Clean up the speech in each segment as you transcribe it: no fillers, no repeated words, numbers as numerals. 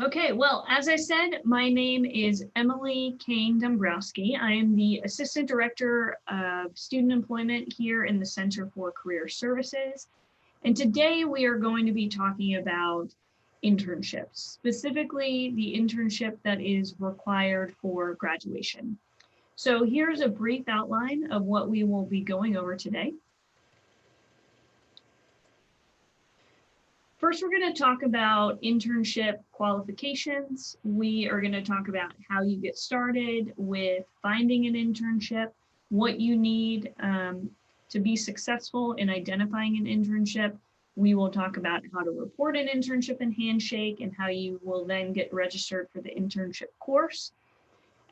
Okay, well, as I said, my name is Emily Kane Dombrowski. I am the Assistant Director of Student Employment here in the Center for Career Services. And today we are going to be talking about internships, specifically the internship that is required for graduation. So here's a brief outline of what we will be going over today. First, we're going to talk about internship qualifications. We are going to talk about how you get started with finding an internship, what you need to be successful in identifying an internship. We will talk about how to report an internship in Handshake and how you will then get registered for the internship course.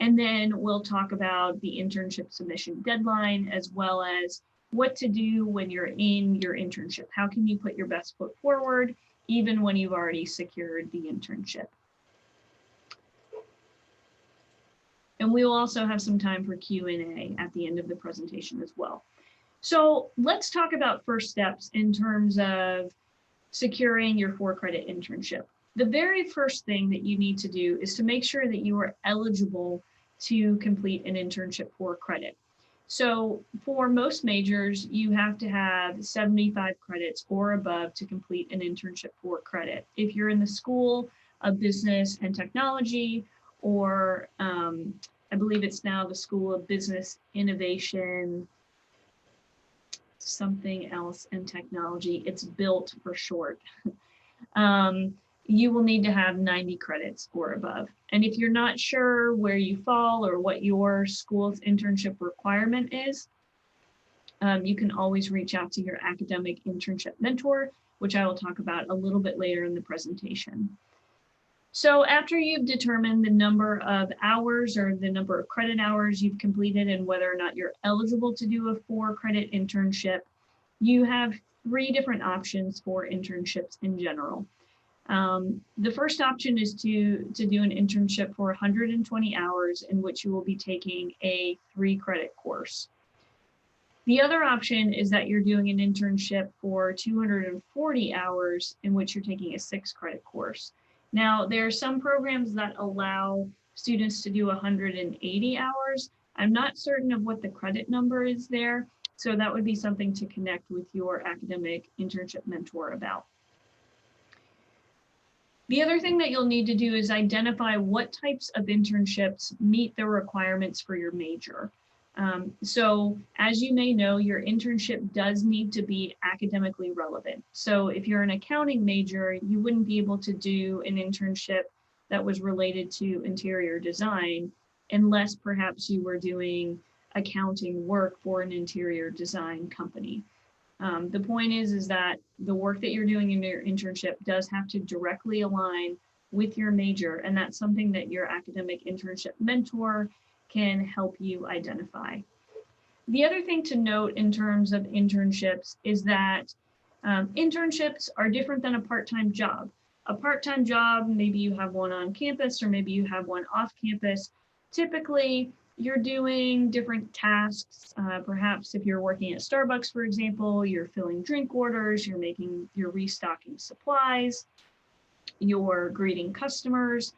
And then we'll talk about the internship submission deadline, as well as what to do when you're in your internship. How can you put your best foot forward, even when you've already secured the internship? And we will also have some time for Q&A at the end of the presentation as well. So let's talk about first steps in terms of securing your 4-credit internship. The very first thing that you need to do is to make sure that you are eligible to complete an internship for credit. So for most majors, you have to have 75 credits or above to complete an internship for credit. If you're in the School of Business and Technology, or I believe it's now the School of Business Innovation, something else and technology, it's built for short. You will need to have 90 credits or above. And if you're not sure where you fall or what your school's internship requirement is, you can always reach out to your academic internship mentor, which I will talk about a little bit later in the presentation. So after you've determined the number of hours or the number of credit hours you've completed and whether or not you're eligible to do a 4-credit internship, you have 3 different options for internships in general. The first option is to do an internship for 120 hours in which you will be taking a 3-credit course. The other option is that you're doing an internship for 240 hours in which you're taking a 6-credit course. Now, there are some programs that allow students to do 180 hours. I'm not certain of what the credit number is there, so that would be something to connect with your academic internship mentor about. The other thing that you'll need to do is identify what types of internships meet the requirements for your major. So as you may know, your internship does need to be academically relevant. So if you're an accounting major, you wouldn't be able to do an internship that was related to interior design unless perhaps you were doing accounting work for an interior design company. The point is that the work that you're doing in your internship does have to directly align with your major, and that's something that your academic internship mentor can help you identify. The other thing to note in terms of internships is that internships are different than a part-time job. A part-time job, maybe you have one on campus or maybe you have one off campus. Typically, you're doing different tasks. Perhaps if you're working at Starbucks, for example, you're filling drink orders, you're restocking supplies, you're greeting customers,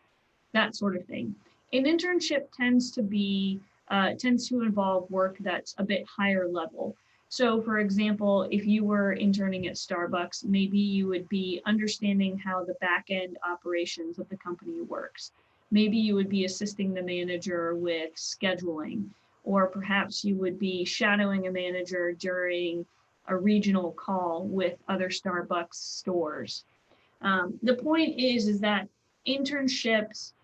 that sort of thing. An internship tends to involve work that's a bit higher level. So for example, if you were interning at Starbucks, maybe you would be understanding how the back-end operations of the company works. Maybe you would be assisting the manager with scheduling, or perhaps you would be shadowing a manager during a regional call with other Starbucks stores. The point is that internships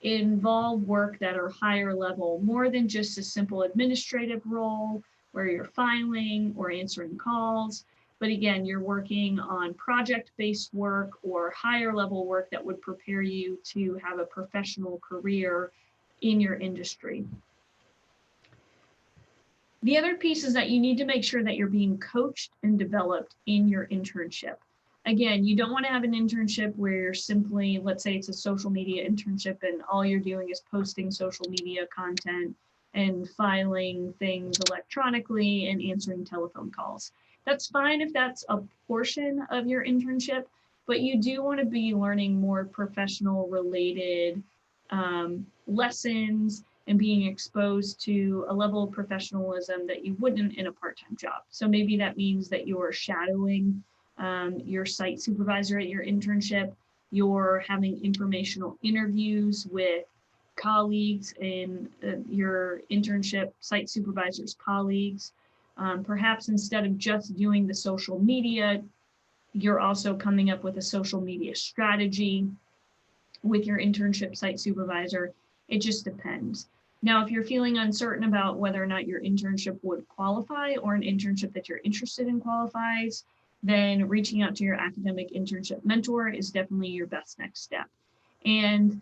involve work that are higher level, more than just a simple administrative role where you're filing or answering calls. But again, you're working on project-based work or higher level work that would prepare you to have a professional career in your industry. The other piece is that you need to make sure that you're being coached and developed in your internship. Again, you don't want to have an internship where you're simply, let's say it's a social media internship and all you're doing is posting social media content and filing things electronically and answering telephone calls. That's fine if that's a portion of your internship, but you do want to be learning more professional related lessons and being exposed to a level of professionalism that you wouldn't in a part-time job. So maybe that means that you're shadowing your site supervisor at your internship, you're having informational interviews with colleagues in your internship site supervisor's colleagues. Perhaps instead of just doing the social media, you're also coming up with a social media strategy with your internship site supervisor. It just depends. Now, if you're feeling uncertain about whether or not your internship would qualify or an internship that you're interested in qualifies, then reaching out to your academic internship mentor is definitely your best next step. And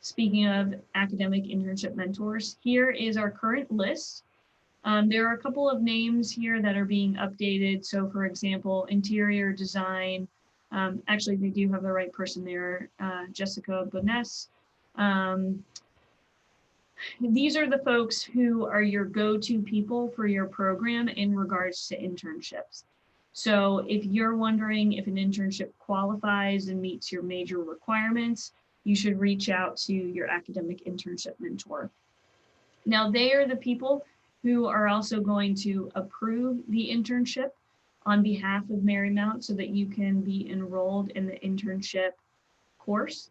speaking of academic internship mentors, here is our current list. There are a couple of names here that are being updated. So for example, interior design, actually they do have the right person there, Jessica Boness. These are the folks who are your go-to people for your program in regards to internships. So if you're wondering if an internship qualifies and meets your major requirements, you should reach out to your academic internship mentor. Now, they are the people who are also going to approve the internship on behalf of Marymount so that you can be enrolled in the internship course.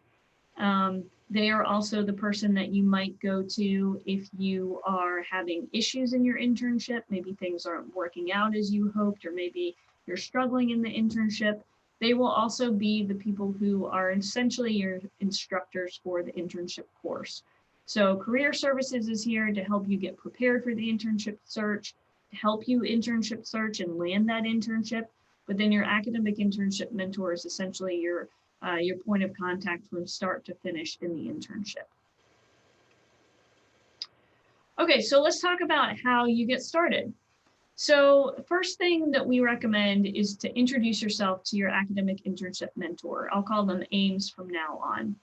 They are also the person that you might go to if you are having issues in your internship. Maybe things aren't working out as you hoped, or maybe you're struggling in the internship. They will also be the people who are essentially your instructors for the internship course. So Career Services is here to help you get prepared for the internship search, to help you internship search and land that internship. But then your academic internship mentor is essentially your point of contact from start to finish in the internship. Okay, so let's talk about how you get started. So first thing that we recommend is to introduce yourself to your academic internship mentor. I'll call them AIMS from now on.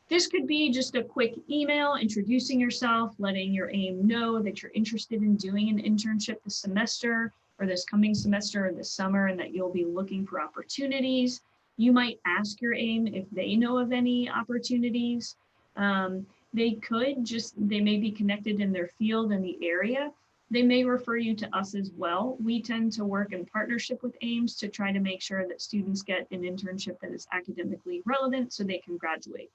This could be just a quick email introducing yourself, letting your AIM know that you're interested in doing an internship this semester or this coming semester or this summer, and that you'll be looking for opportunities. You might ask your AIM if they know of any opportunities. They may be connected in their field in the area. They may refer you to us as well. We tend to work in partnership with AIMS to try to make sure that students get an internship that is academically relevant so they can graduate.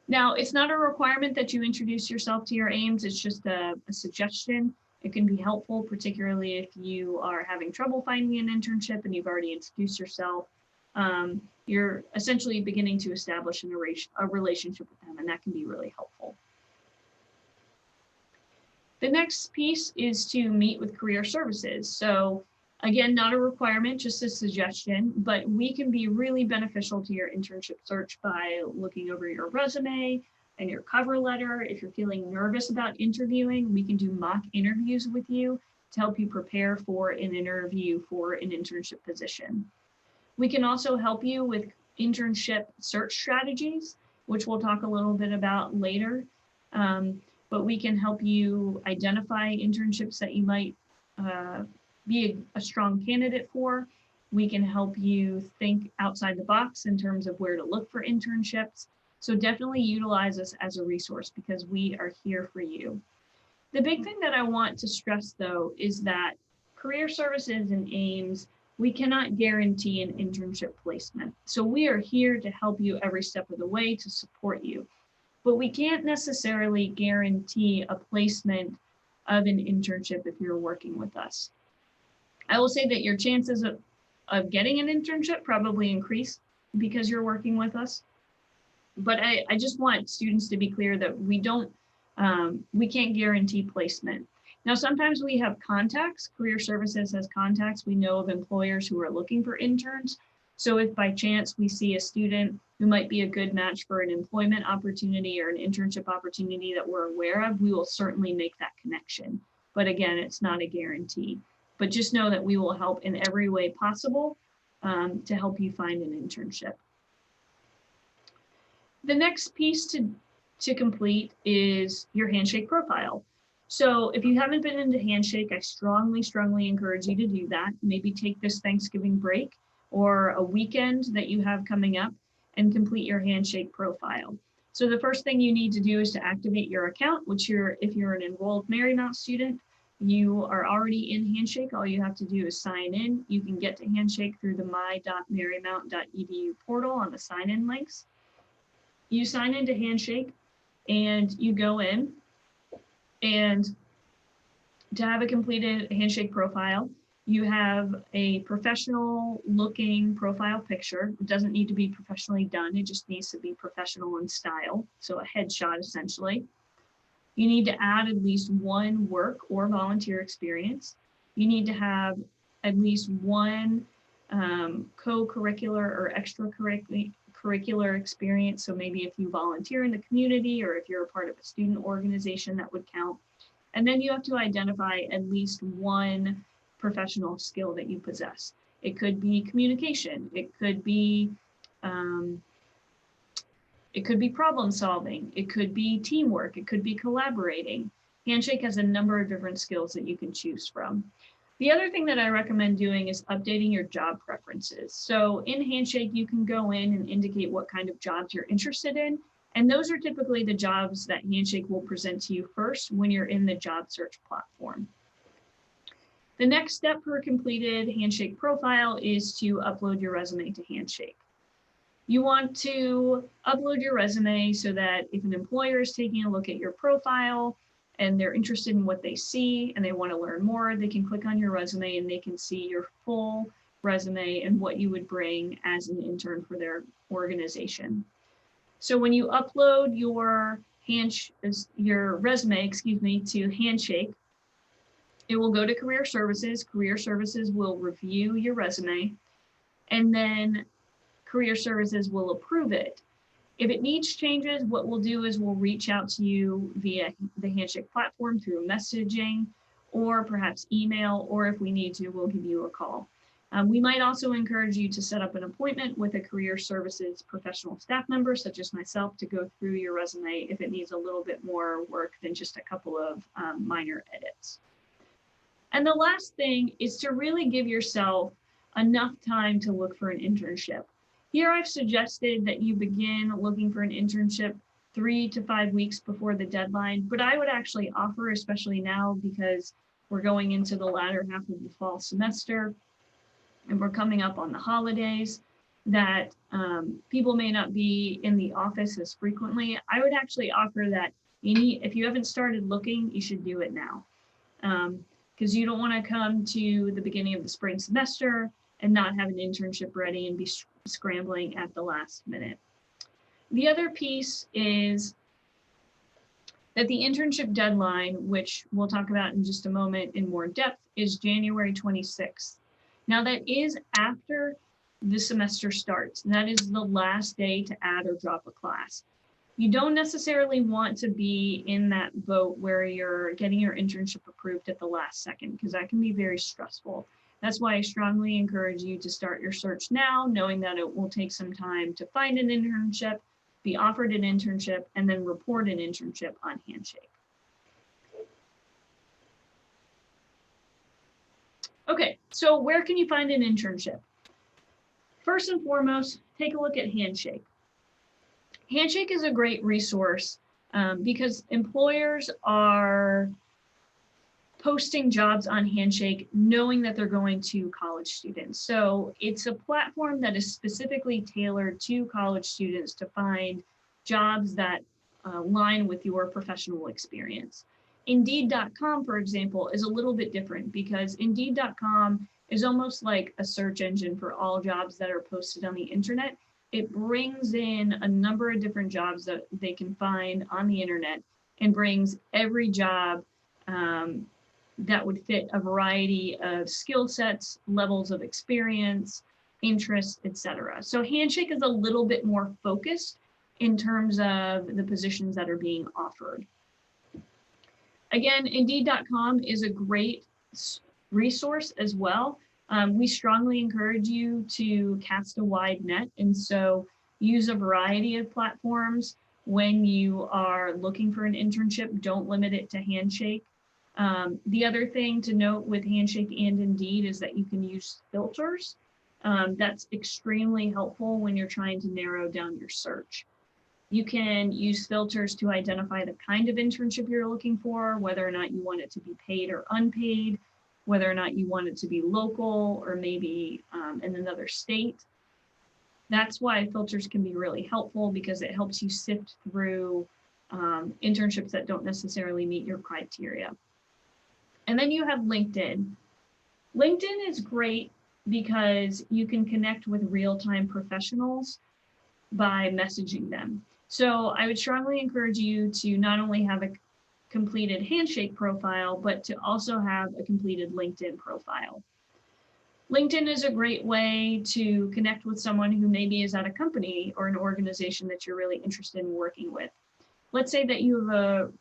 Now, it's not a requirement that you introduce yourself to your AIMS, it's just a suggestion. It can be helpful, particularly if you are having trouble finding an internship and you've already introduced yourself. You're essentially beginning to establish a relationship with them, and that can be really helpful. The next piece is to meet with Career Services. So again, not a requirement, just a suggestion, but we can be really beneficial to your internship search by looking over your resume and your cover letter. If you're feeling nervous about interviewing, we can do mock interviews with you to help you prepare for an interview for an internship position. We can also help you with internship search strategies, which we'll talk a little bit about later. But we can help you identify internships that you might be a strong candidate for. We can help you think outside the box in terms of where to look for internships. So definitely utilize us as a resource because we are here for you. The big thing that I want to stress though is that Career Services and AIMS, we cannot guarantee an internship placement. So we are here to help you every step of the way to support you. But we can't necessarily guarantee a placement of an internship if you're working with us. I will say that your chances of getting an internship probably increase because you're working with us. But I just want students to be clear that we can't guarantee placement. Now, sometimes we have contacts. Career Services has contacts. We know of employers who are looking for interns. So if by chance we see a student who might be a good match for an employment opportunity or an internship opportunity that we're aware of, we will certainly make that connection. But again, it's not a guarantee. But just know that we will help in every way possible to help you find an internship. The next piece to complete is your Handshake profile. So if you haven't been into Handshake, I strongly encourage you to do that. Maybe take this Thanksgiving break or a weekend that you have coming up and complete your Handshake profile. So the first thing you need to do is to activate your account, which if you're an enrolled Marymount student, you are already in Handshake. All you have to do is sign in. You can get to Handshake through the my.marymount.edu portal on the sign-in links. You sign into Handshake and you go in, and to have a completed Handshake profile, you have a professional looking profile picture. It doesn't need to be professionally done. It just needs to be professional in style. So a headshot essentially. You need to add at least one work or volunteer experience. You need to have at least one co-curricular or extracurricular experience. So maybe if you volunteer in the community or if you're a part of a student organization, that would count. And then you have to identify at least one professional skill that you possess. It could be communication. It could be problem solving. It could be teamwork. It could be collaborating. Handshake has a number of different skills that you can choose from. The other thing that I recommend doing is updating your job preferences. So in Handshake, you can go in and indicate what kind of jobs you're interested in. And those are typically the jobs that Handshake will present to you first when you're in the job search platform. The next step for a completed Handshake profile is to upload your resume to Handshake. You want to upload your resume so that if an employer is taking a look at your profile and they're interested in what they see and they want to learn more, they can click on your resume and they can see your full resume and what you would bring as an intern for their organization. So when you upload your resume, to Handshake, it will go to Career Services. Career Services will review your resume, and then Career Services will approve it. If it needs changes, what we'll do is we'll reach out to you via the Handshake platform through messaging or perhaps email, or if we need to, we'll give you a call. We might also encourage you to set up an appointment with a Career Services professional staff member, such as myself, to go through your resume if it needs a little bit more work than just a couple of minor edits. And the last thing is to really give yourself enough time to look for an internship. Here I've suggested that you begin looking for an internship 3 to 5 weeks before the deadline, but I would actually offer, especially now because we're going into the latter half of the fall semester and we're coming up on the holidays, that people may not be in the office as frequently. I would actually offer that if you haven't started looking, you should do it now. Because you don't want to come to the beginning of the spring semester and not have an internship ready and be scrambling at the last minute. The other piece is that the internship deadline, which we'll talk about in just a moment in more depth, is January 26th. Now that is after the semester starts. And that is the last day to add or drop a class. You don't necessarily want to be in that boat where you're getting your internship approved at the last second, because that can be very stressful. That's why I strongly encourage you to start your search now, knowing that it will take some time to find an internship, be offered an internship, and then report an internship on Handshake. Okay, so where can you find an internship? First and foremost, take a look at Handshake. Handshake is a great resource because employers are posting jobs on Handshake knowing that they're going to college students. So it's a platform that is specifically tailored to college students to find jobs that align with your professional experience. Indeed.com, for example, is a little bit different because Indeed.com is almost like a search engine for all jobs that are posted on the internet. It brings in a number of different jobs that they can find on the internet and brings every job that would fit a variety of skill sets, levels of experience, interests, etc. So Handshake is a little bit more focused in terms of the positions that are being offered. Again, Indeed.com is a great resource as well. We strongly encourage you to cast a wide net, and so use a variety of platforms when you are looking for an internship. Don't limit it to Handshake. The other thing to note with Handshake and Indeed is that you can use filters. That's extremely helpful when you're trying to narrow down your search. You can use filters to identify the kind of internship you're looking for, whether or not you want it to be paid or unpaid, whether or not you want it to be local or maybe in another state. That's why filters can be really helpful, because it helps you sift through internships that don't necessarily meet your criteria. And then you have LinkedIn. LinkedIn is great because you can connect with real-time professionals by messaging them. So I would strongly encourage you to not only have a completed Handshake profile, but to also have a completed LinkedIn profile. LinkedIn is a great way to connect with someone who maybe is at a company or an organization that you're really interested in working with. Let's say that you have a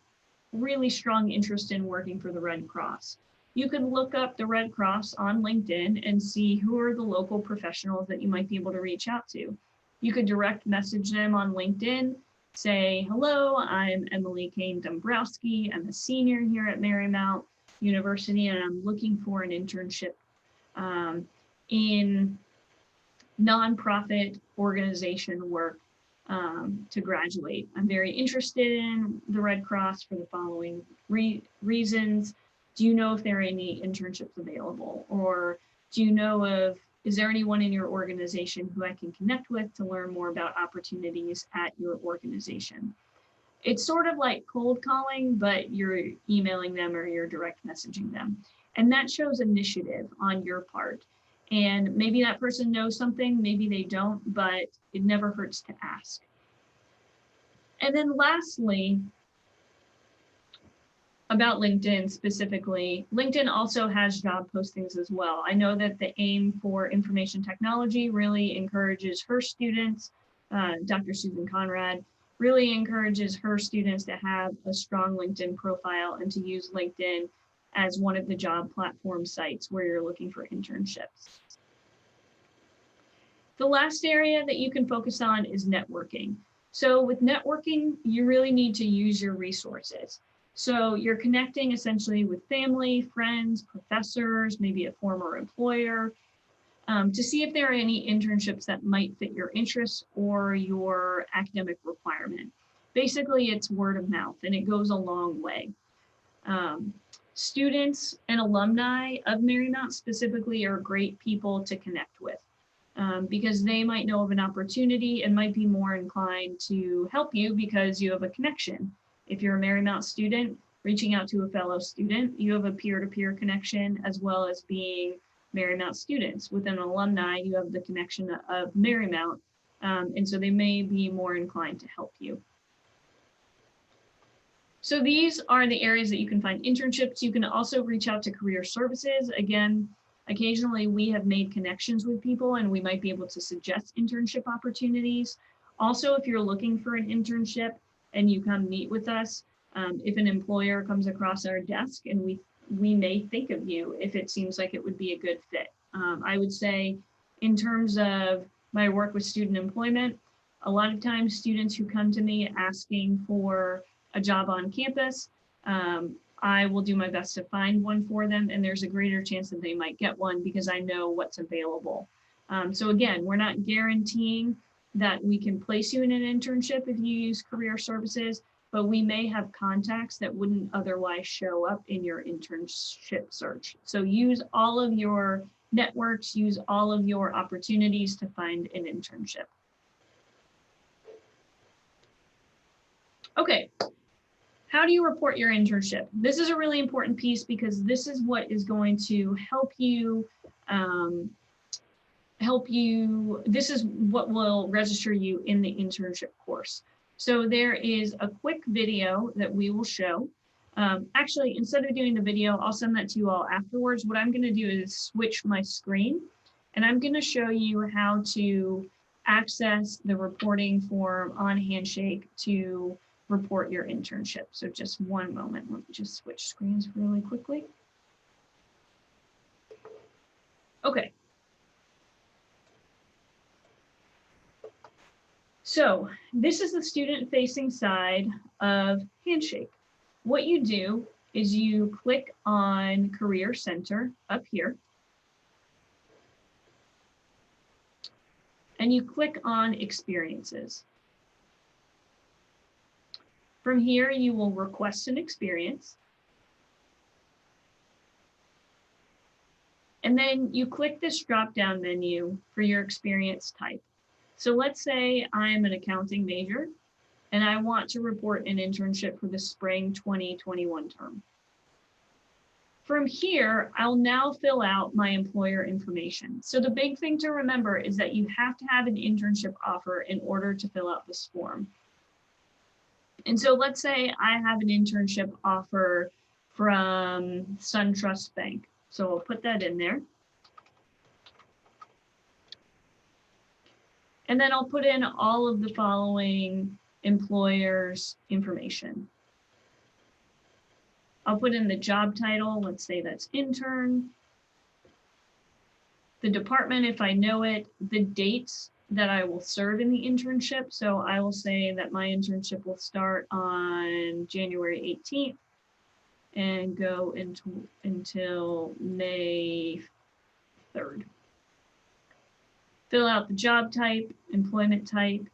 really strong interest in working for the Red Cross. You could look up the Red Cross on LinkedIn and see who are the local professionals that you might be able to reach out to. You could direct message them on LinkedIn, say, hello, I'm Emily Kane Dombrowski. I'm a senior here at Marymount University, and I'm looking for an internship in nonprofit organization work to graduate. I'm very interested in the Red Cross for the following reasons. Do you know if there are any internships available? Or do you know of, is there anyone in your organization who I can connect with to learn more about opportunities at your organization? It's sort of like cold calling, but you're emailing them or you're direct messaging them. And that shows initiative on your part. And maybe that person knows something, maybe they don't, but it never hurts to ask. And then lastly, about LinkedIn specifically, LinkedIn also has job postings as well. I know that the AIM for Information Technology really encourages her students, Dr. Susan Conrad, really encourages her students to have a strong LinkedIn profile and to use LinkedIn as one of the job platform sites where you're looking for internships. The last area that you can focus on is networking. So with networking, you really need to use your resources. So you're connecting essentially with family, friends, professors, maybe a former employer, to see if there are any internships that might fit your interests or your academic requirement. Basically, it's word of mouth, and it goes a long way. Students and alumni of Marymount specifically are great people to connect with, because they might know of an opportunity and might be more inclined to help you because you have a connection. If you're a Marymount student, reaching out to a fellow student, you have a peer-to-peer connection, as well as being Marymount students. With an alumni, you have the connection of Marymount, and so they may be more inclined to help you. So these are the areas that you can find internships. You can also reach out to career services. Again, occasionally we have made connections with people and we might be able to suggest internship opportunities. Also, if you're looking for an internship and you come meet with us, if an employer comes across our desk, and we may think of you if it seems like it would be a good fit. I would say in terms of my work with student employment, a lot of times students who come to me asking for a job on campus, I will do my best to find one for them, and there's a greater chance that they might get one because I know what's available. So again, we're not guaranteeing that we can place you in an internship if you use career services, but we may have contacts that wouldn't otherwise show up in your internship search. So use all of your networks, use all of your opportunities to find an internship. Okay, how do you report your internship? This is a really important piece because this is what is going to help you, this is what will register you in the internship course. So there is a quick video that we will show. Actually, instead of doing the video, I'll send that to you all afterwards. What I'm going to do is switch my screen, and I'm going to show you how to access the reporting form on Handshake to report your internship. So just one moment. Let me just switch screens really quickly. Okay. So this is the student-facing side of Handshake. What you do is you click on Career Center up here. and you click on experiences. From here, you will request an experience. And then you click this drop-down menu for your experience type. So let's say I'm an accounting major and I want to report an internship for the spring 2021 term. From here, I'll now fill out my employer information. So the big thing to remember is that you have to have an internship offer in order to fill out this form. And so let's say I have an internship offer from SunTrust Bank. So I'll put that in there. And then I'll put in all of the following employers' information. I'll put in the job title, let's say that's intern, the department if I know it, the dates that I will serve in the internship. So I will say that my internship will start on January 18th and go until May 3rd. Fill out the job type, employment type,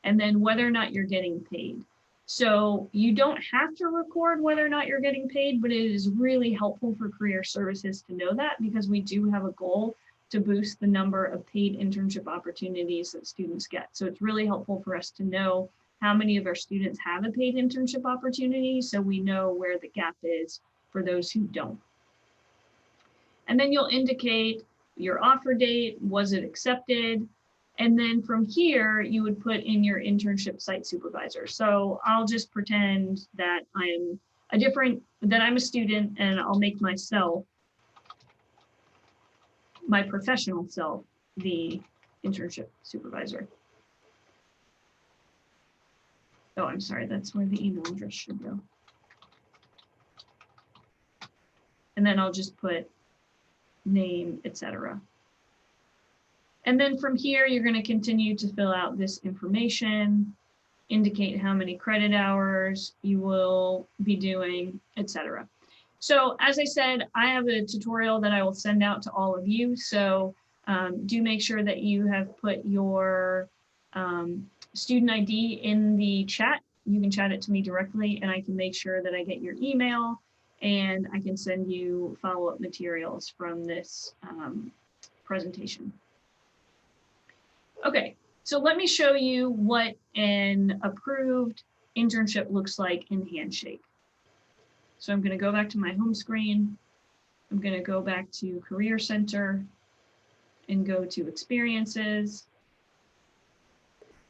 and then whether or not you're getting paid. So you don't have to record whether or not you're getting paid, but it is really helpful for career services to know that, because we do have a goal to boost the number of paid internship opportunities that students get. So it's really helpful for us to know how many of our students have a paid internship opportunity, so we know where the gap is for those who don't. And then you'll indicate your offer date, was it accepted? And then from here, you would put in your internship site supervisor. So I'll just pretend that I'm a student, and I'll make myself, my professional self, the internship supervisor. Oh, I'm sorry, that's where the email address should go. And then I'll just put name, etc. And then from here, you're going to continue to fill out this information, indicate how many credit hours you will be doing, etc. So as I said, I have a tutorial that I will send out to all of you. So do make sure that you have put your student ID in the chat. You can chat it to me directly, and I can make sure that I get your email, and I can send you follow-up materials from this presentation. Okay, so let me show you what an approved internship looks like in Handshake. So I'm going to go back to my home screen. I'm going to go back to Career Center and go to Experiences.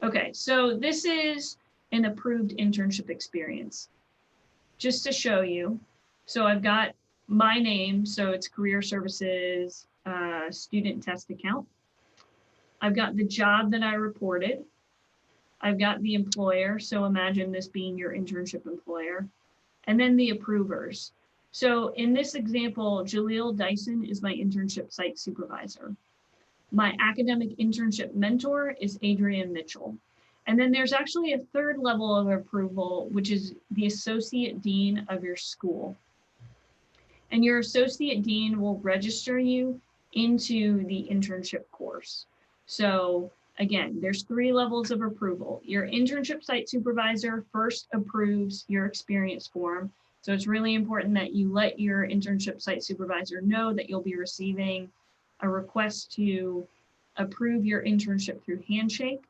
Okay, so this is an approved internship experience. Just to show you, so I've got my name, so it's Career Services Student Test Account. I've got the job that I reported. I've got the employer, so imagine this being your internship employer, and then the approvers. So in this example, Jaleel Dyson is my internship site supervisor. My academic internship mentor is Adrian Mitchell. And then there's actually a third level of approval, which is the associate dean of your school. And your associate dean will register you into the internship course. So again, there's 3 levels of approval. Your internship site supervisor first approves your experience form. So it's really important that you let your internship site supervisor know that you'll be receiving a request to approve your internship through Handshake,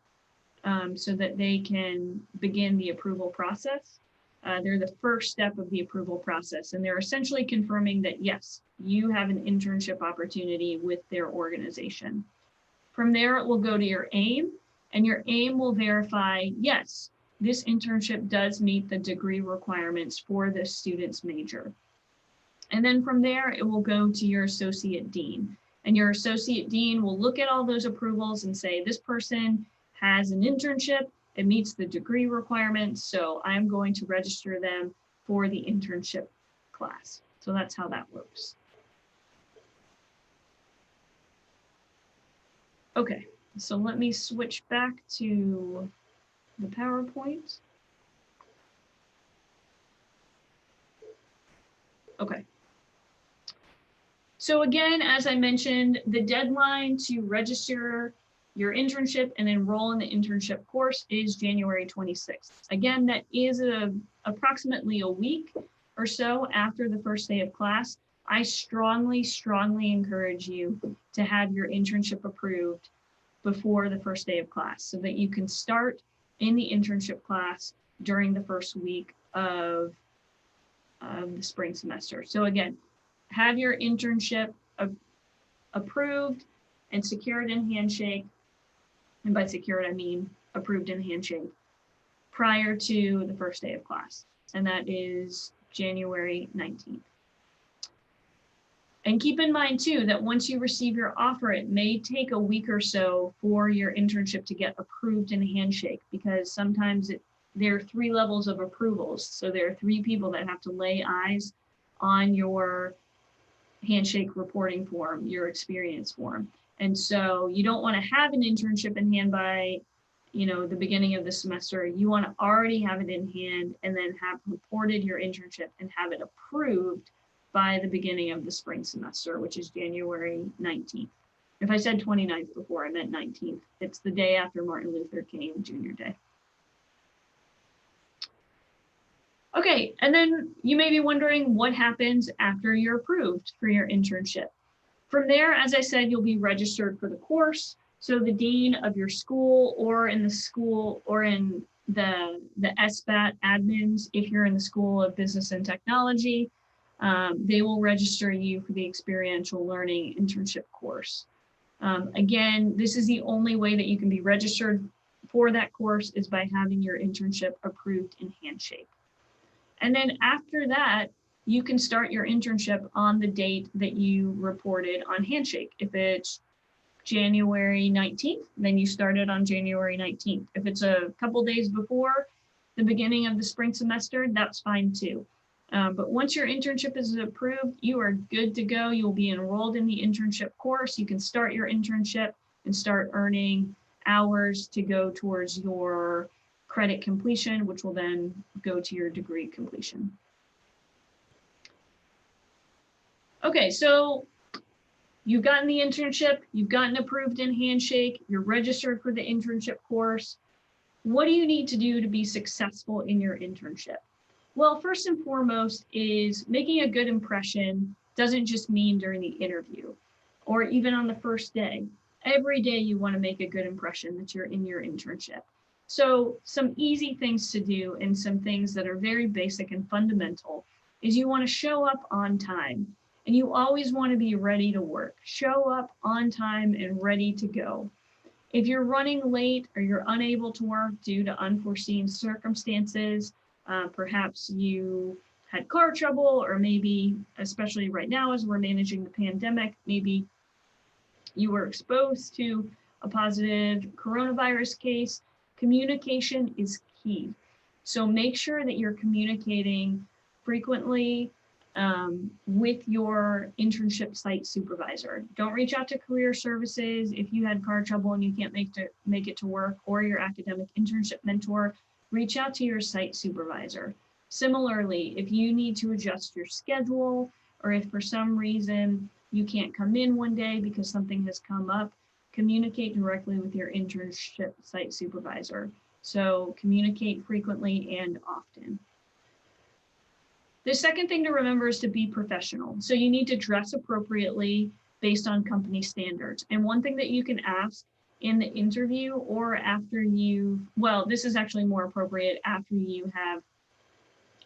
so that they can begin the approval process. They're the first step of the approval process, and they're essentially confirming that, yes, you have an internship opportunity with their organization. From there, it will go to your AIM, and your AIM will verify, yes, this internship does meet the degree requirements for this student's major. And then from there, it will go to your associate dean. And your associate dean will look at all those approvals and say, this person has an internship, it meets the degree requirements, so I'm going to register them for the internship class. So that's how that works. Okay, so let me switch back to the PowerPoint. Okay. So again, as I mentioned, the deadline to register your internship and enroll in the internship course is January 26th. Again, that is approximately a week or so after the first day of class. I strongly, strongly encourage you to have your internship approved before the first day of class so that you can start in the internship class during the first week of the spring semester. So again, have your internship approved and secured in handshake. And by secured, I mean approved in handshake prior to the first day of class. And that is January 19th. And keep in mind too, that once you receive your offer, it may take a week or so for your internship to get approved in handshake, because sometimes there are 3 levels of approvals. So there are 3 people that have to lay eyes on your handshake reporting form, your experience form. And so you don't want to have an internship in hand by, the beginning of the semester. You want to already have it in hand and then have reported your internship and have it approved by the beginning of the spring semester, which is January 19th. If I said 29th before, I meant 19th. It's the day after Martin Luther King Jr. Day. Okay, and then you may be wondering what happens after you're approved for your internship. From there, as I said, you'll be registered for the course. So the dean of your school or in the SBAT admins, if you're in the School of Business and Technology, they will register you for the experiential learning internship course. Again, this is the only way that you can be registered for that course is by having your internship approved in handshake. And then after that, you can start your internship on the date that you reported on handshake. If it's January 19th, then you start it on January 19th. If it's a couple days before the beginning of the spring semester, that's fine too. But once your internship is approved, you are good to go. You'll be enrolled in the internship course. You can start your internship and start earning hours to go towards your credit completion, which will then go to your degree completion. Okay, so you've gotten the internship, you've gotten approved in handshake, you're registered for the internship course. What do you need to do to be successful in your internship? Well, first and foremost is making a good impression doesn't just mean during the interview or even on the first day. Every day you want to make a good impression that you're in your internship. So some easy things to do and some things that are very basic and fundamental is you want to show up on time. And you always want to be ready to work. Show up on time and ready to go. If you're running late or you're unable to work due to unforeseen circumstances, perhaps you had car trouble, or maybe, especially right now as we're managing the pandemic, maybe you were exposed to a positive coronavirus case. Communication is key. So make sure that you're communicating frequently with your internship site supervisor. Don't reach out to career services if you had car trouble and you can't make it to work, or your academic internship mentor. Reach out to your site supervisor. Similarly, if you need to adjust your schedule, or if for some reason you can't come in one day because something has come up, communicate directly with your internship site supervisor. So communicate frequently and often. The second thing to remember is to be professional. So you need to dress appropriately based on company standards. And one thing that you can ask in the interview or after this is actually more appropriate after you have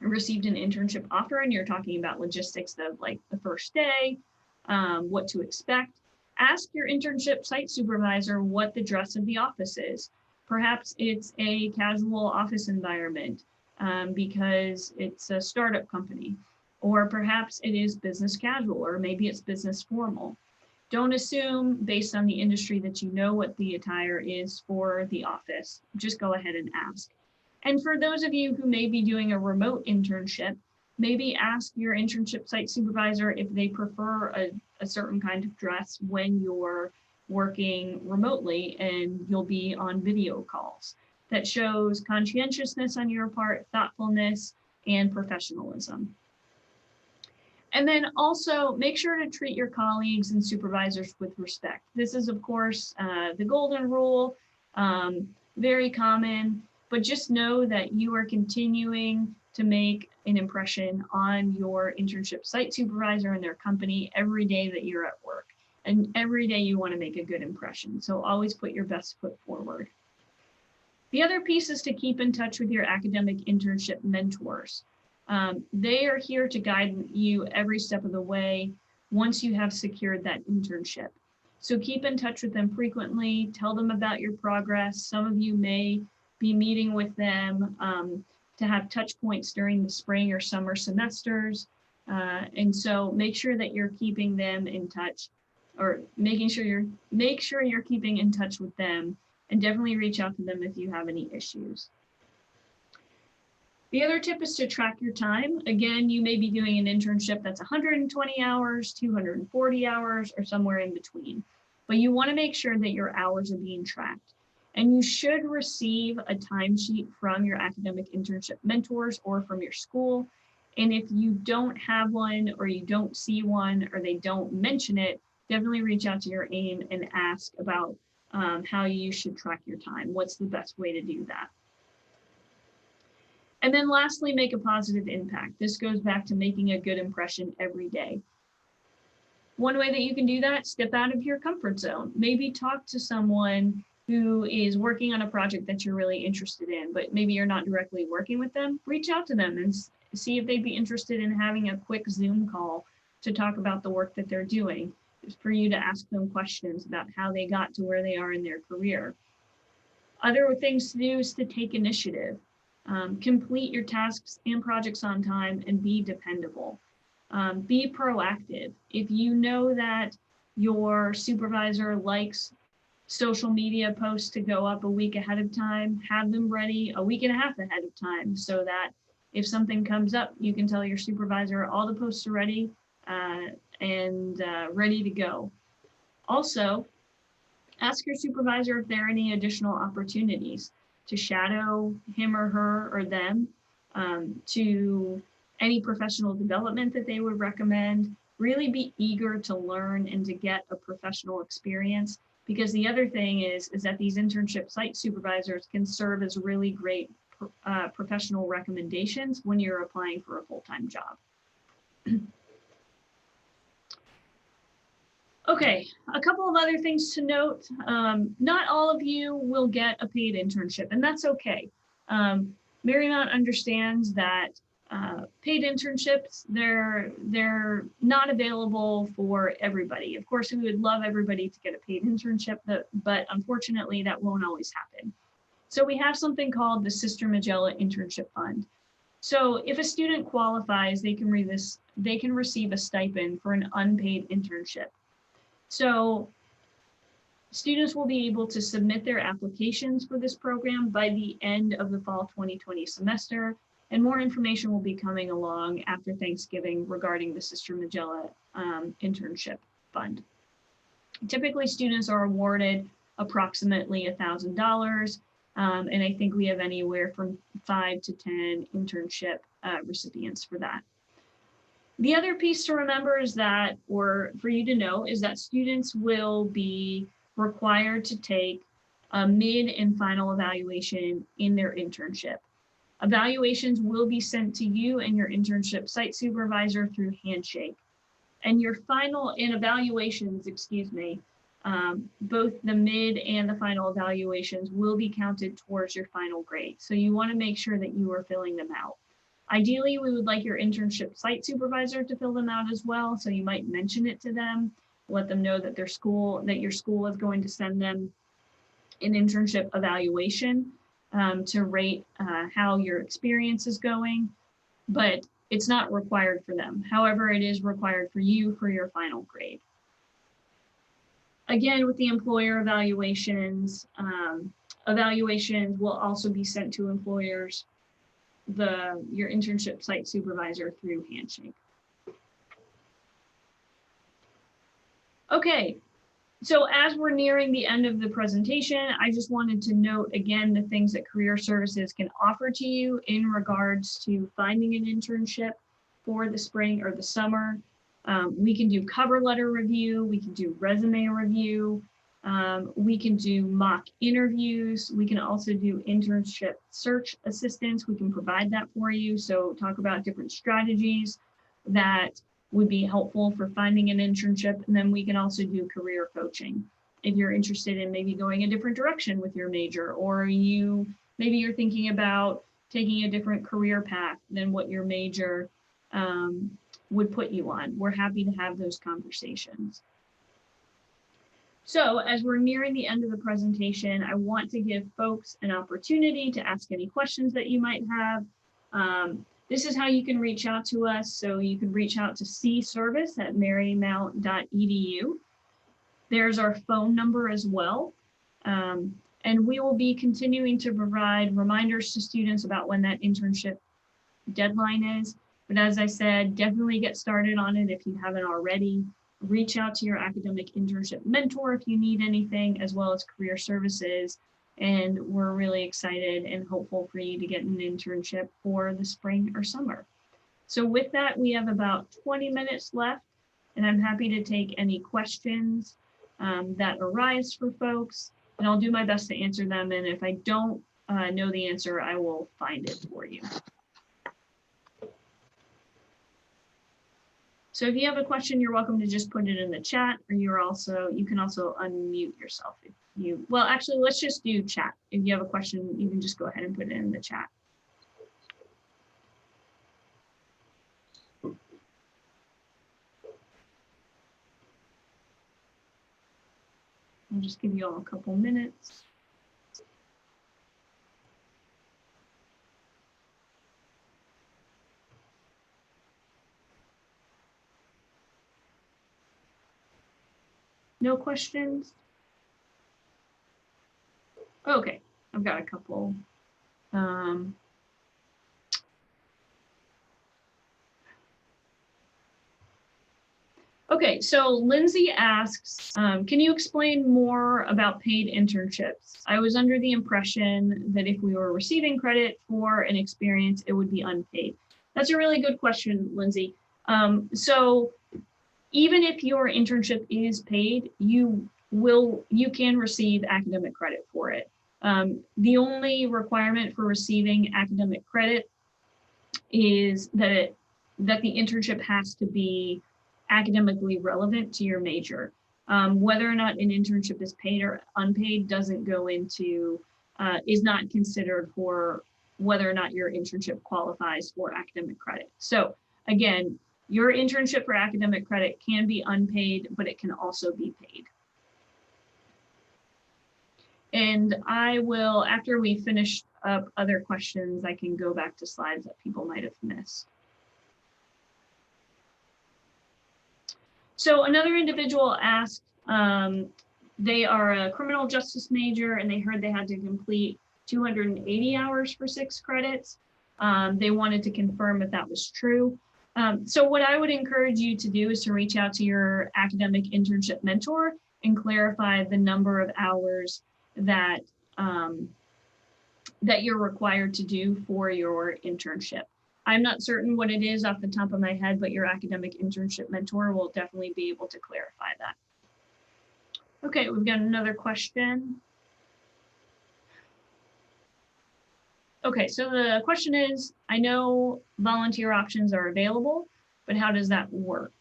received an internship offer and you're talking about logistics of like the first day, what to expect. Ask your internship site supervisor what the dress of the office is. Perhaps it's a casual office environment. Because it's a startup company, or perhaps it is business casual, or maybe it's business formal. Don't assume based on the industry that you know what the attire is for the office. Just go ahead and ask. And for those of you who may be doing a remote internship, maybe ask your internship site supervisor if they prefer a certain kind of dress when you're working remotely and you'll be on video calls. That shows conscientiousness on your part, thoughtfulness, and professionalism. And then also make sure to treat your colleagues and supervisors with respect. This is, of course, the golden rule, very common, but just know that you are continuing to make an impression on your internship site supervisor and their company every day that you're at work. And every day you want to make a good impression. So always put your best foot forward. The other piece is to keep in touch with your academic internship mentors. They are here to guide you every step of the way once you have secured that internship. So keep in touch with them frequently, tell them about your progress. Some of you may be meeting with them to have touch points during the spring or summer semesters. And so make sure that you're keeping them in touch, or make sure you're keeping in touch with them, and definitely reach out to them if you have any issues. The other tip is to track your time. Again, you may be doing an internship that's 120 hours, 240 hours, or somewhere in between. But you want to make sure that your hours are being tracked. And you should receive a timesheet from your academic internship mentors or from your school. And if you don't have one, or you don't see one, or they don't mention it, definitely reach out to your AIM and ask about how you should track your time. What's the best way to do that? And then lastly, make a positive impact. This goes back to making a good impression every day. One way that you can do that, step out of your comfort zone. Maybe talk to someone who is working on a project that you're really interested in, but maybe you're not directly working with them. Reach out to them and see if they'd be interested in having a quick Zoom call to talk about the work that they're doing, for you to ask them questions about how they got to where they are in their career. Other things to do is to take initiative. Complete your tasks and projects on time and be dependable. Be proactive. If you know that your supervisor likes social media posts to go up a week ahead of time, have them ready a week and a half ahead of time, so that if something comes up, you can tell your supervisor all the posts are ready and ready to go. Also, ask your supervisor if there are any additional opportunities to shadow him or her or them, to any professional development that they would recommend. Really be eager to learn and to get a professional experience, because the other thing is that these internship site supervisors can serve as really great professional recommendations when you're applying for a full-time job. Okay, a couple of other things to note. Not all of you will get a paid internship, and that's okay. Marymount understands that paid internships, they're not available for everybody. Of course, we would love everybody to get a paid internship, but unfortunately that won't always happen. So we have something called the Sister Magella Internship Fund. So if a student qualifies, they can receive a stipend for an unpaid internship. So students will be able to submit their applications for this program by the end of the fall 2020 semester, and more information will be coming along after Thanksgiving regarding the Sister Magella Internship Fund. Typically, students are awarded approximately $1,000, and I think we have anywhere from 5 to 10 internship recipients for that. The other piece to remember is that, or for you to know, is that students will be required to take a mid and final evaluation in their internship. Evaluations will be sent to you and your internship site supervisor through Handshake. And your final evaluations, both the mid and the final evaluations will be counted towards your final grade. So you want to make sure that you are filling them out. Ideally, we would like your internship site supervisor to fill them out as well. So you might mention it to them, let them know that your school is going to send them an internship evaluation to rate how your experience is going, but it's not required for them. However, it is required for you for your final grade. Again, with the employer evaluations, evaluations will also be sent to employers, your internship site supervisor through Handshake. Okay, so as we're nearing the end of the presentation, I just wanted to note again the things that Career Services can offer to you in regards to finding an internship for the spring or the summer. We can do cover letter review, we can do resume review, we can do mock interviews, we can also do internship search assistance, we can provide that for you. So talk about different strategies that would be helpful for finding an internship. And then we can also do career coaching. If you're interested in maybe going a different direction with your major, or maybe you're thinking about taking a different career path than what your major would put you on. We're happy to have those conversations. So as we're nearing the end of the presentation, I want to give folks an opportunity to ask any questions that you might have. This is how you can reach out to us. So you can reach out to cservice@marymount.edu. There's our phone number as well. And we will be continuing to provide reminders to students about when that internship deadline is. But as I said, definitely get started on it if you haven't already. Reach out to your academic internship mentor if you need anything, as well as career services. And we're really excited and hopeful for you to get an internship for the spring or summer. So with that, we have about 20 minutes left, and I'm happy to take any questions that arise for folks, and I'll do my best to answer them. And if I don't know the answer, I will find it for you. So if you have a question, you're welcome to just put it in the chat, or you can also unmute yourself if you, well, actually, let's just do chat. If you have a question, you can just go ahead and put it in the chat. I'll just give you all a couple minutes. No questions? Okay, I've got a couple. Okay, so Lindsay asks, can you explain more about paid internships? I was under the impression that if we were receiving credit for an experience, it would be unpaid. That's a really good question, Lindsay. So even if your internship is paid, you can receive academic credit for it. The only requirement for receiving academic credit is that the internship has to be academically relevant to your major. Whether or not an internship is paid or unpaid doesn't go into, is not considered for whether or not your internship qualifies for academic credit. So again, your internship for academic credit can be unpaid, but it can also be paid. And I will, after we finish up other questions, I can go back to slides that people might have missed. So another individual asked, they are a criminal justice major and they heard they had to complete 280 hours for 6 credits. They wanted to confirm if that was true. So what I would encourage you to do is to reach out to your academic internship mentor and clarify the number of hours that, that you're required to do for your internship. I'm not certain what it is off the top of my head, but your academic internship mentor will definitely be able to clarify that. Okay, we've got another question. Okay, so the question is, I know volunteer options are available, but how does that work?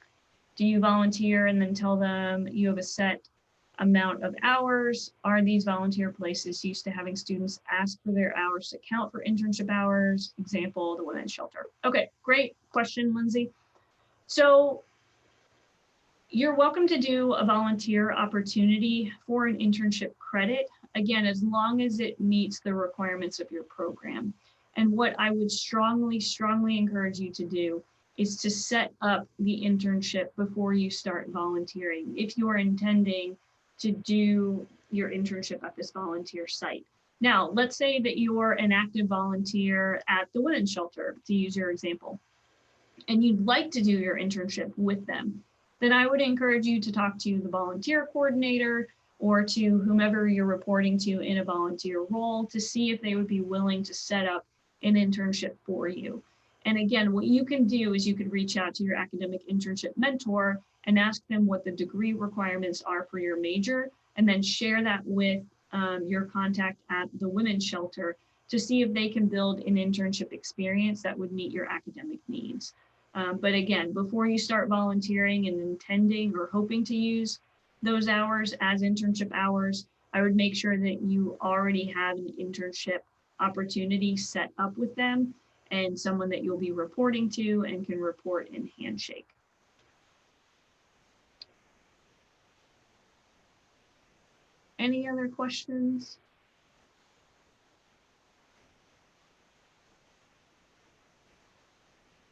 Do you volunteer and then tell them you have a set amount of hours? Are these volunteer places used to having students ask for their hours to count for internship hours? Example, the women's shelter. Okay, great question, Lindsay. So you're welcome to do a volunteer opportunity for an internship credit, again, as long as it meets the requirements of your program. And what I would strongly, strongly encourage you to do is to set up the internship before you start volunteering, if you are intending to do your internship at this volunteer site. Now, let's say that you're an active volunteer at the women's shelter, to use your example, and you'd like to do your internship with them, then I would encourage you to talk to the volunteer coordinator or to whomever you're reporting to in a volunteer role to see if they would be willing to set up an internship for you. And again, what you can do is you could reach out to your academic internship mentor and ask them what the degree requirements are for your major, and then share that with your contact at the women's shelter to see if they can build an internship experience that would meet your academic needs. But again, before you start volunteering and intending or hoping to use those hours as internship hours, I would make sure that you already have an internship opportunity set up with them and someone that you'll be reporting to and can report in Handshake. Any other questions?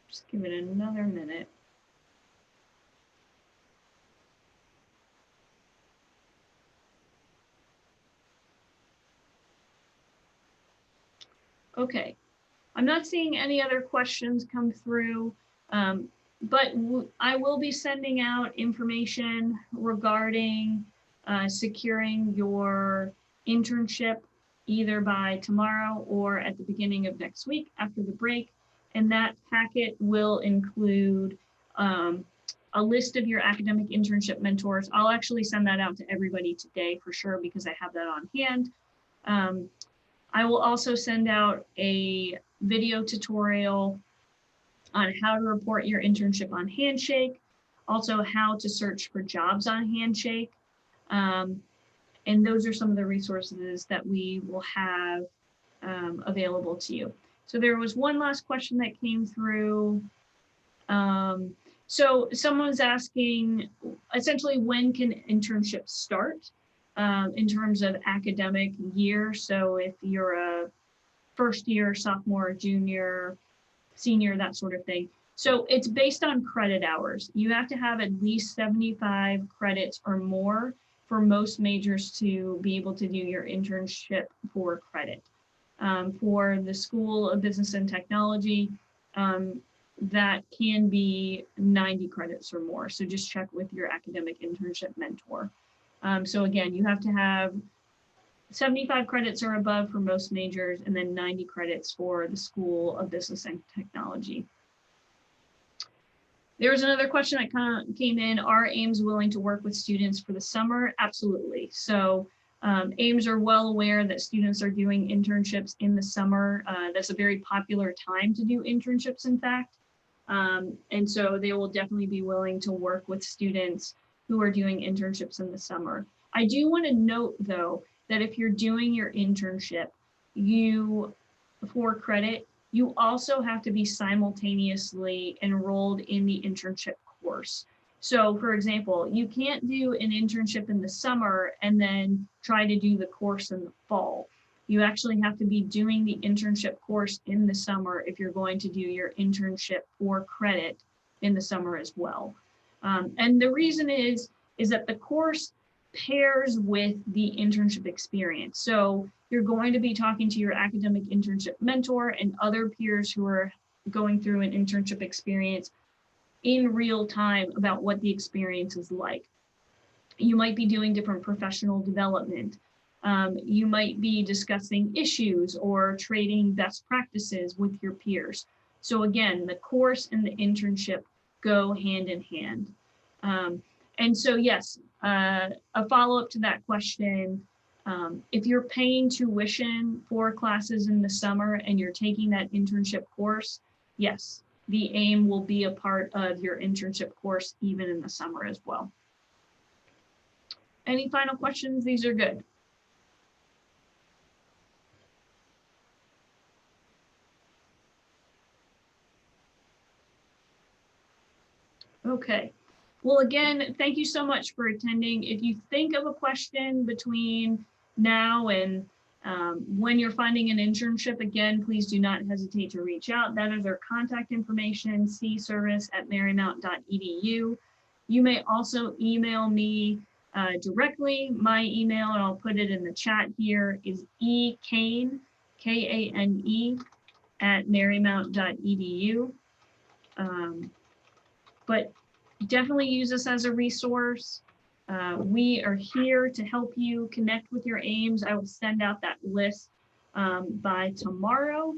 Just give it another minute. Okay, I'm not seeing any other questions come through, but I will be sending out information regarding securing your internship either by tomorrow or at the beginning of next week after the break. And that packet will include a list of your academic internship mentors. I'll actually send that out to everybody today for sure because I have that on hand. I will also send out a video tutorial on how to report your internship on Handshake, also how to search for jobs on Handshake. And those are some of the resources that we will have available to you. So there was one last question that came through. So someone's asking, essentially, when can internships start in terms of academic year? So if you're a first year, sophomore, junior, senior, that sort of thing. So it's based on credit hours. You have to have at least 75 credits or more for most majors to be able to do your internship for credit. For the School of Business and Technology, that can be 90 credits or more. So just check with your academic internship mentor. So again, you have to have 75 credits or above for most majors, and then 90 credits for the School of Business and Technology. There was another question that came in. Are AIMS willing to work with students for the summer? Absolutely. So AIMS are well aware that students are doing internships in the summer. That's a very popular time to do internships, in fact. And so they will definitely be willing to work with students who are doing internships in the summer. I do want to note, though, that if you're doing your internship, for credit, you also have to be simultaneously enrolled in the internship course. So for example, you can't do an internship in the summer and then try to do the course in the fall. You actually have to be doing the internship course in the summer if you're going to do your internship for credit in the summer as well. And the reason is that the course pairs with the internship experience. So you're going to be talking to your academic internship mentor and other peers who are going through an internship experience in real time about what the experience is like. You might be doing different professional development. You might be discussing issues or trading best practices with your peers. So again, the course and the internship go hand in hand. And so yes, a follow-up to that question, if you're paying tuition for classes in the summer and you're taking that internship course, yes, the AIM will be a part of your internship course even in the summer as well. Any final questions? These are good. Okay. Well, again, thank you so much for attending. If you think of a question between now and when you're finding an internship, again, please do not hesitate to reach out. That is our contact information, cservice@marymount.edu. You may also email me directly. My email, and I'll put it in the chat here, is ekane, Kane, @marymount.edu. But definitely use us as a resource. We are here to help you connect with your AIMS. I will send out that list by tomorrow,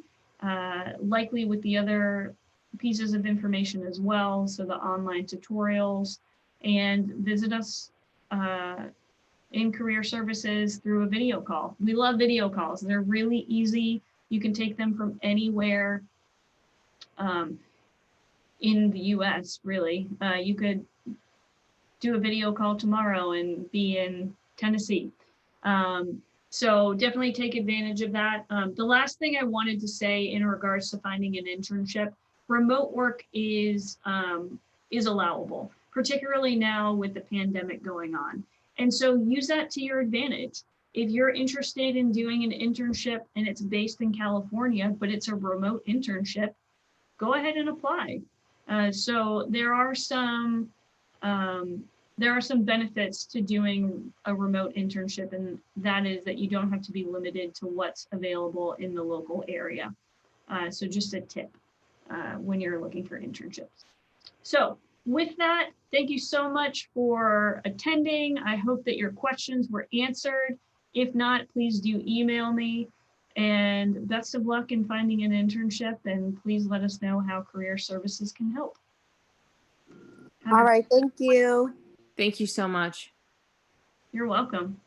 likely with the other pieces of information as well, so the online tutorials, and visit us in career services through a video call. We love video calls. They're really easy. You can take them from anywhere in the US, really. You could do a video call tomorrow and be in Tennessee. So definitely take advantage of that. The last thing I wanted to say in regards to finding an internship, remote work is allowable, particularly now with the pandemic going on. And so use that to your advantage. If you're interested in doing an internship and it's based in California, but it's a remote internship, go ahead and apply. So there are some benefits to doing a remote internship, and that is that you don't have to be limited to what's available in the local area. So just a tip when you're looking for internships. So with that, thank you so much for attending. I hope that your questions were answered. If not, please do email me. And best of luck in finding an internship, and please let us know how career services can help. All right, thank you. Thank you so much. You're welcome.